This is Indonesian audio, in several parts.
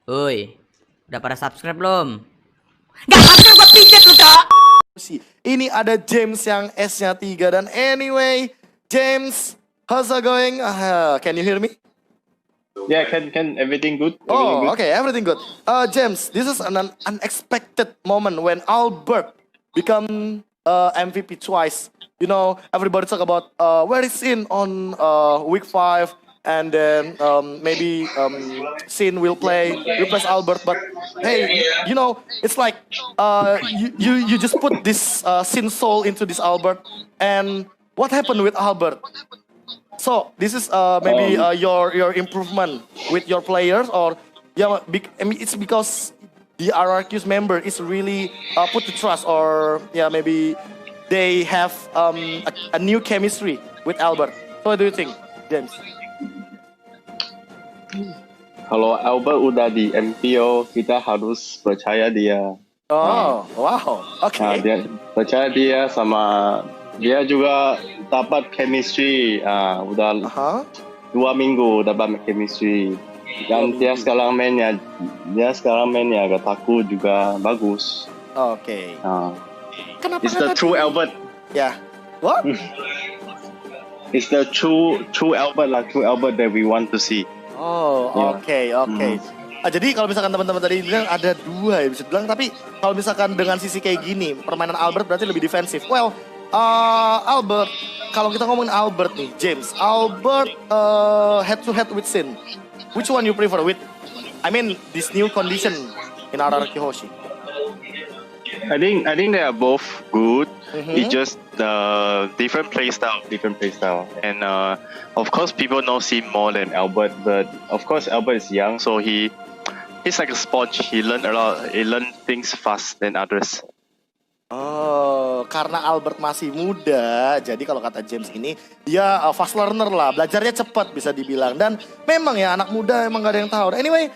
Woi, udah pada subscribe belum? Gak subscribe gua pijet lu, Cok! Ini ada James yang S-nya 3 dan anyway, James, how's it going? Can you hear me? Yeah, can everything good? Oh, okay, everything good. James, this is an unexpected moment when Albert become MVP twice. You know, everybody talk about where is Sin on week 5, and then maybe Sin will replace Albert. But hey, you know, it's like you just put this Sin soul into this Albert, and what happened with Albert? So this is maybe your improvement with your players, or yeah, I mean, it's because the RRQ's member is really put the trust, or yeah, maybe they have a new chemistry with Albert. So what do you think, James? Kalau Albert udah di MPO, kita harus percaya dia. Oh, wow, oke. Nah, dia percaya dia sama dia juga dapat chemistry. Udah 2 minggu dapat chemistry. Dan dia sekarang mainnya agak takut juga bagus. Oke. Kenapa? It's the true Albert. Ya. What? It's the true Albert, like true Albert that we want to see. Oh, oke. Jadi kalau misalkan teman-teman tadi bilang ada 2 ya bisa bilang, tapi kalau misalkan dengan sisi kayak gini, permainan Albert berarti lebih defensif. Well, Albert, kalau kita ngomongin Albert nih, James, Albert head to head with Sin. Which one you prefer with? I mean, this new condition in RRQ Hoshi. I think they are both good. It's just different play style, and of course people know Sim more than Albert, but of course Albert is young, so he's like a sponge. He learn a lot. He learn things fast than others. Oh, karena Albert masih muda, jadi kalau kata James ini dia fast learner lah, belajarnya cepat bisa dibilang. Dan memang ya anak muda emang gak ada yang tahu. Anyway,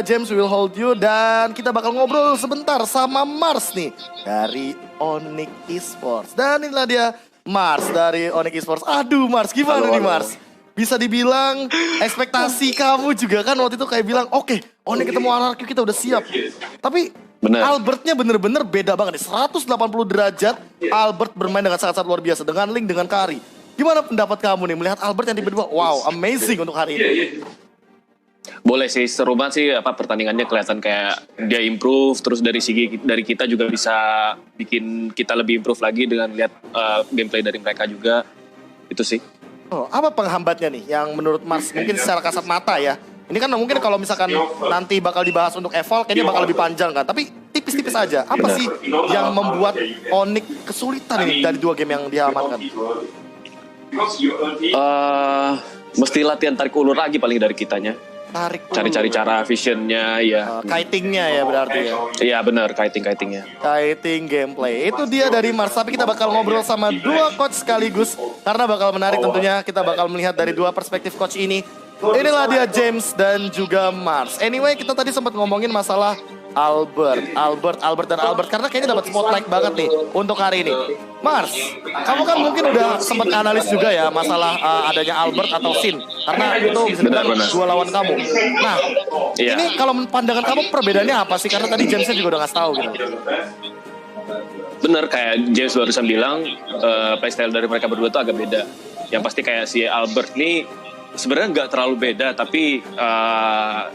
James will hold you dan kita bakal ngobrol sebentar sama Mars nih dari Onyx Esports. Dan inilah dia Mars dari Onyx Esports. Aduh Mars, gimana nih Mars? Bisa dibilang ekspektasi kamu juga kan waktu itu kayak bilang oke, Onyx ketemu RRQ kita udah siap. Tapi bener. Albertnya bener-bener beda banget nih, 180 derajat. Albert bermain dengan sangat-sangat luar biasa dengan Link, dengan Kari. Gimana pendapat kamu nih melihat Albert yang tiba-tiba wow, amazing untuk hari ini? Boleh sih, seru banget sih pertandingannya, kelihatan kayak dia improve, terus dari kita juga bisa bikin kita lebih improve lagi dengan lihat gameplay dari mereka juga. Itu sih. Oh, apa penghambatnya nih yang menurut Mars mungkin secara kasat mata ya? Ini kan mungkin kalau misalkan nanti bakal dibahas untuk Evolve kayaknya bakal lebih panjang kan. Tapi tipis-tipis aja. Apa sih yang membuat Onyx kesulitan ini dari 2 game yang diamankan? Mesti latihan tarik ulur lagi paling dari kitanya. Cari-cari cara visionnya ya. Kitingnya ya berarti ya. Iya benar, kitingnya. Kiting gameplay. Itu dia dari Mars. Tapi kita bakal ngobrol sama 2 coach sekaligus. Karena bakal menarik tentunya. Kita bakal melihat dari 2 perspektif coach ini. Inilah dia James dan juga Mars. Anyway, kita tadi sempat ngomongin masalah Albert karena kayaknya dapat spotlight banget nih untuk hari ini. Mars, kamu kan mungkin udah sempat analis juga ya masalah adanya Albert atau Sin, karena itu bisa dibilang 2 lawan kamu. Nah, ini kalau pandangan kamu perbedaannya apa sih? Karena tadi Jamesnya juga udah ngasih tahu gitu. Bener, kayak James barusan bilang, playstyle dari mereka berdua tuh agak beda. Yang pasti kayak si Albert nih sebenarnya nggak terlalu beda, tapi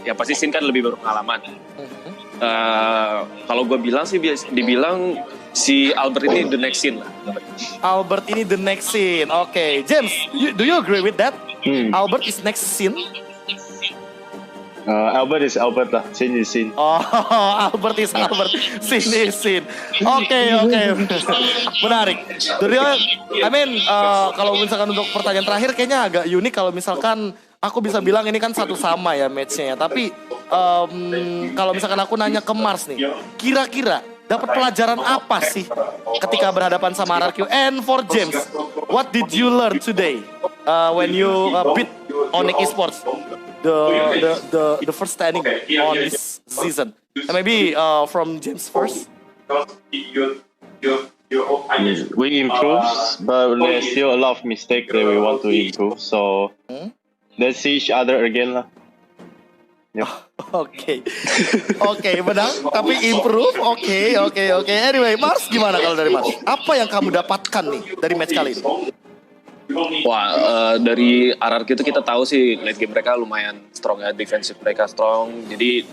yang pasti Sin kan lebih berpengalaman. Kalau gue bilang sih dibilang si Albert ini the next Sin lah. Albert ini the next Sin. Oke, James, do you agree with that? Albert is next Sin? Albert is Albert lah, Sin is Sin. Oh, Albert is Albert, Sin is Sin. Oke. Menarik. I mean, kalau misalkan untuk pertanyaan terakhir kayaknya agak unik kalau misalkan aku bisa bilang ini kan satu sama ya matchnya. Tapi kalau misalkan aku nanya ke Mars nih, kira-kira dapat pelajaran apa sih ketika berhadapan sama RRQ? And for James, what did you learn today when you beat Onyx Esports? The first standing on this season. And maybe from James first. We improve, but there's still a lot of mistakes that we want to improve. So let's see each other again lah. Oke. Oke, menang tapi improve. Oke. Anyway, Mars gimana kalau dari Mars? Apa yang kamu dapatkan nih dari match kali ini? Wah, dari RRQ itu kita tahu sih late game mereka lumayan strong ya, defensive mereka strong. Jadi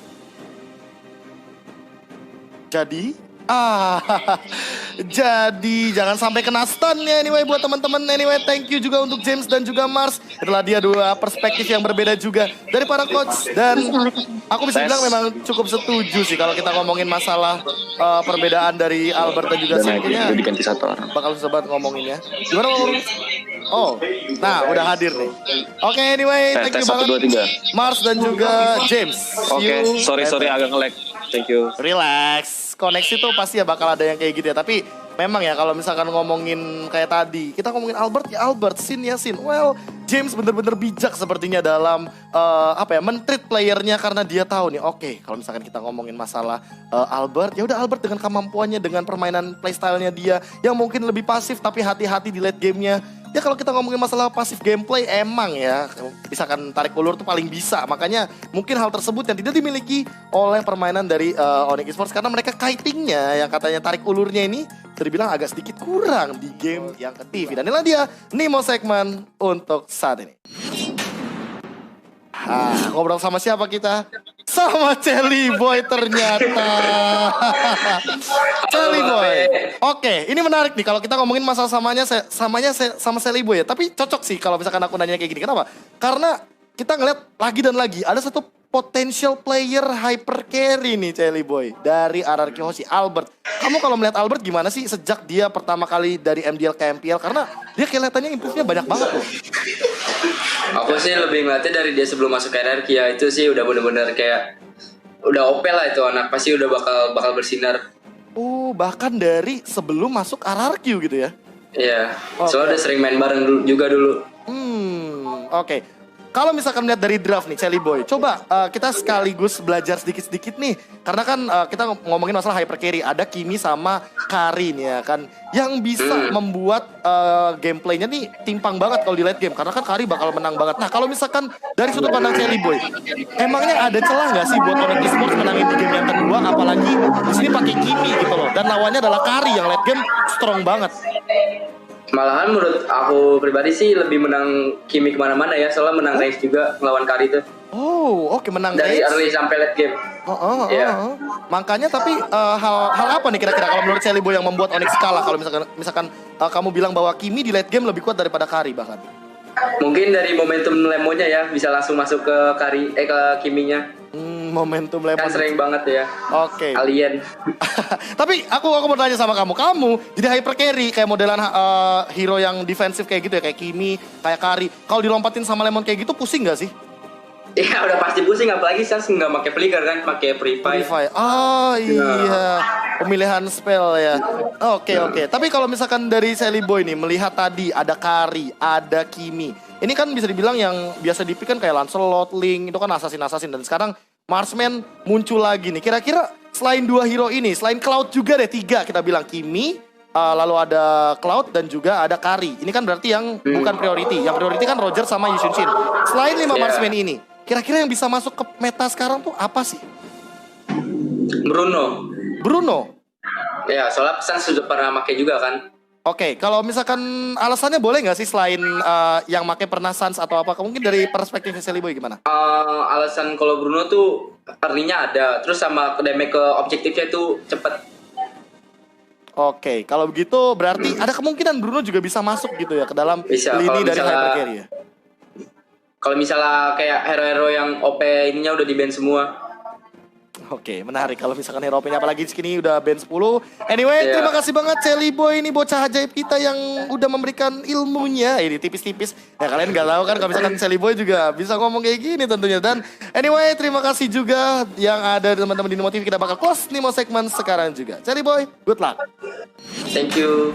jadi jangan sampai kena stun ya. Anyway, buat teman-teman, anyway, thank you juga untuk James dan juga Mars. Itulah dia dua perspektif yang berbeda juga dari para coach. Dan aku bisa bilang memang cukup setuju sih kalau kita ngomongin masalah perbedaan dari Albert dan juga Sin. Kayaknya diganti satu orang. bakal susah banget ngomongin ya. Gimana ngomong? Oh, nah udah hadir nih. Oke, anyway, thank you tes 1, 2, banget 3. Mars dan juga James. See Oke, you sorry later. agak nge-lag. Thank you. Relax, koneksi tuh pasti ya bakal ada yang kayak gitu ya. Tapi memang ya kalau misalkan ngomongin kayak tadi, kita ngomongin Albert ya Albert, Sin ya Sin. Well, James bener-bener bijak sepertinya dalam men-treat playernya karena dia tahu nih. Oke, kalau misalkan kita ngomongin masalah Albert, ya udah Albert dengan kemampuannya, dengan permainan playstyle-nya dia yang mungkin lebih pasif tapi hati-hati di late game-nya. Ya kalau kita ngomongin masalah pasif gameplay emang ya misalkan tarik ulur tuh paling bisa. Makanya mungkin hal tersebut yang tidak dimiliki oleh permainan dari Onyx Esports karena mereka kitingnya yang katanya tarik ulurnya ini terbilang agak sedikit kurang di game yang ke TV. Dan inilah dia Nemo segmen untuk saat ini. Ngobrol sama siapa kita? Sama Celi Boy ternyata. Celi Boy. Oke, ini menarik nih kalau kita ngomongin masalah samanya sama Celi Boy ya. Tapi cocok sih kalau misalkan aku nanya kayak gini. Kenapa? Karena kita ngeliat lagi dan lagi ada satu potential player hyper carry nih Celi Boy dari RRQ Hoshi, Albert. Kamu kalau melihat Albert gimana sih sejak dia pertama kali dari MDL ke MPL? Karena dia kelihatannya improve-nya banyak banget loh. Aku sih lebih ngeliatnya dari dia sebelum masuk RRQ ya, itu sih udah bener-bener kayak udah OP lah itu anak, pasti udah bakal bersinar. Bahkan dari sebelum masuk RRQ gitu ya? Iya, Oke. soalnya udah sering main bareng juga dulu. Oke. Kalau misalkan lihat dari draft nih, Celi Boy, coba kita sekaligus belajar sedikit-sedikit nih. Karena kan kita ngomongin masalah hyper carry, ada Kimi sama Karin ya kan, yang bisa membuat gameplaynya nih timpang banget kalau di late game. Karena kan Kari bakal menang banget. Nah kalau misalkan dari sudut pandang Celi Boy, emangnya ada celah nggak sih buat Onyx Esports menangin di game yang kedua? Apalagi di sini pakai Kimi gitu loh, dan lawannya adalah Kari yang late game strong banget. Malahan menurut aku pribadi sih lebih menang Kimi kemana-mana ya, soalnya menang race juga ngelawan Kari tuh. Oke, menang Dari race. early sampai late game. Iya. Makanya tapi hal apa nih kira-kira kalau menurut Celi Boy yang membuat Onyx kalah? Kalau misalkan kamu bilang bahwa Kimi di late game lebih kuat daripada Kari bahkan. Mungkin dari momentum lemonya ya, bisa langsung masuk ke ke Kiminya. Momentum lemon. Kan sering banget ya. Oke. Alien. Tapi aku mau tanya sama kamu. Kamu jadi hyper carry kayak modelan hero yang defensif kayak gitu ya, kayak Kimi, kayak Kari. Kalau dilompatin sama Lemon kayak gitu pusing gak sih? Iya udah pasti pusing, apalagi Sans nggak pakai flicker kan, pakai Purify. Iya. Pemilihan spell ya. Oke. Tapi kalau misalkan dari Celi Boy nih melihat tadi ada Kari, ada Kimi. Ini kan bisa dibilang yang biasa di-pick kan kayak Lancelot, Link, itu kan assassin dan sekarang Marksman muncul lagi nih. Kira-kira selain dua hero ini, selain Cloud juga deh 3 kita bilang Kimi, lalu ada Cloud dan juga ada Kari. Ini kan berarti yang bukan priority. Yang priority kan Roger sama Yu Shin. Selain 5 Marksman ini, kira-kira yang bisa masuk ke meta sekarang tuh apa sih? Bruno? Ya, soalnya Sans sudah pernah pakai juga kan. Oke, kalau misalkan alasannya boleh nggak sih selain yang make pernah Sans atau apa? Mungkin dari perspektif Celi Boy gimana? Alasan kalau Bruno tuh early-nya ada, terus sama damage ke objektifnya tuh cepet. Oke, kalau begitu berarti ada kemungkinan Bruno juga bisa masuk gitu ya ke dalam Bisa, lini kalau dari misalnya- hyper carry ya? Kalau misalnya kayak hero-hero yang OP ininya udah di ban semua. Oke, menarik kalau misalkan hero OP-nya apalagi sini udah band 10. Anyway, Iya. terima kasih banget Celi Boy ini bocah ajaib kita yang udah memberikan ilmunya. Ini tipis-tipis. Ya kalian nggak tahu kan kalau misalkan Celi Boy juga bisa ngomong kayak gini tentunya. Dan anyway, terima kasih juga yang ada teman-teman di Nemo TV. Kita bakal close Nemo segmen sekarang juga. Celi Boy, good luck. Thank you.